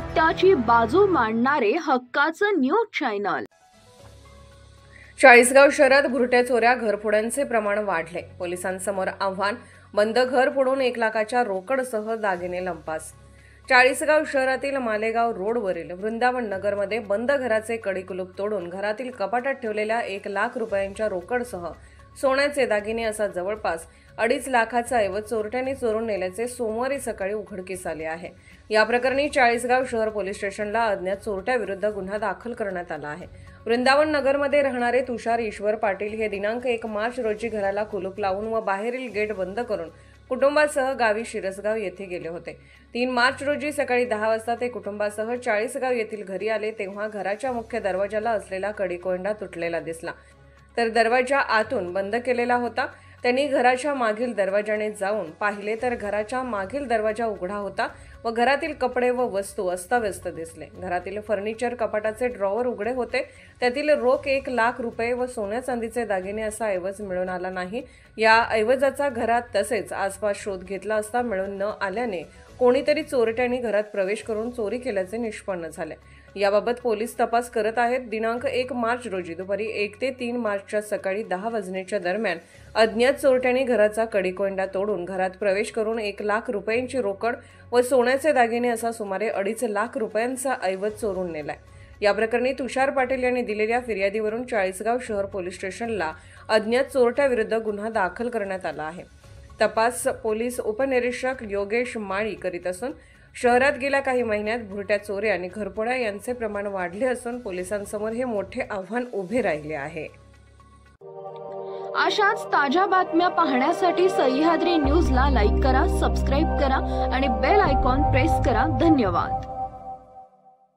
सत्याची बाजू मांडणारे हक्काचं न्यूज चॅनल। चाळीसगाव शहरात भुरट्या चोऱ्या घरफोड्यांचे प्रमाण वाढले। पोलिसांसमोर आव्हान, बंद घर फोडून 1 लाखाच्या रोकडसह दागिने लंपास। चाळीसगाव शहरातील मालेगाव रोडवरील वृंदावन नगरमध्ये बंद घराचे कडी कुलूप तोडून घरातील कपाटात ठेवलेल्या 1 लाख रुपयांच्या रोकडसह सोन्याचे दागिने असा जवळपास 2.5 लाखाचा ऐवज चोरट्यांनी चोरून नेल्याचे सोमवारी सकाळी उघडकीस आले आहे। या प्रकरणी चाळीसगाव शहर पोलीस स्टेशनला अज्ञात चोरट्याविरुद्ध गुन्हा दाखल करण्यात आला आहे। वृंदावन नगरमध्ये राहणारे तुषार ईश्वर पाटील हे दिनांक 1 मार्च रोजी घराला कुलूप लावून व बाहेरील गेट बंद करून कुटुंबासह गावी शिरसगाव येथे गेले होते। 3 मार्च रोजी सकाळी 10 वाजता ते कुटुंबासह चाळीसगाव येथील घरी आले तेव्हा घराच्या मुख्य दरवाजाला असलेला कडी-कोंडा तुटलेला दिसला, तर दरवाजा आतून बंद केलेला होता। त्यांनी घराच्या मागील दरवाजाने जाऊन पाहिले तर घराच्या मागील दरवाजा उघडा होता व घरातील कपडे व वस्तू अस्ताव्यस्त दिसले। घरातील फर्निचर कपाटाचे ड्रॉवर उघडे होते, त्यातील रोख 1 लाख रुपये व सोन्या चांदीचे दागिने असा ऐवज मिळून आला नाही। या ऐवजाचा घरात तसेच आसपास शोध घेतला असता मिळून न आल्याने कोणीतरी चोरट्यांनी घरात प्रवेश करून चोरी केल्याचे निष्पन्न झाले। याबाबत पोलीस तपास करत आहेत। दिनांक 1 मार्च रोजी दुपारी 1 ते 3 मार्चच्या सकाळी 10 वाजण्याच्या दरम्यान अज्ञात चोरट्यांनी घराचा कडी-कोंडा तोडून घरात प्रवेश करून 1 लाख रुपयांची रोकड व सोन्याचे दागिने असा सुमारे 2.5 लाख रुपयांचा ऐवज चोरून नेलाय। या प्रकरणी तुषार पाटील यांनी दिलेल्या फिर्यादीवरून चाळीसगाव शहर पोलीस स्टेशनला अज्ञात चोरट्याविरुद्ध गुन्हा दाखल करण्यात आला आहे। तपास पोलीस उपनिरीक्षक योगेश माळी करीत असून शहरात गेल्या काही महिन्यात भुरट्या चोऱ्या आणि घरफोड्या यांचे प्रमाण वाढले असून पोलिसांसमोर हे मोठे आव्हान उभे राहिले आहे। अशाच ताज्या बातम्या पाहण्यासाठी सह्याद्री न्यूजला लाईक करा, सबस्क्राइब करा आणि बेल आयकॉन प्रेस करा। धन्यवाद।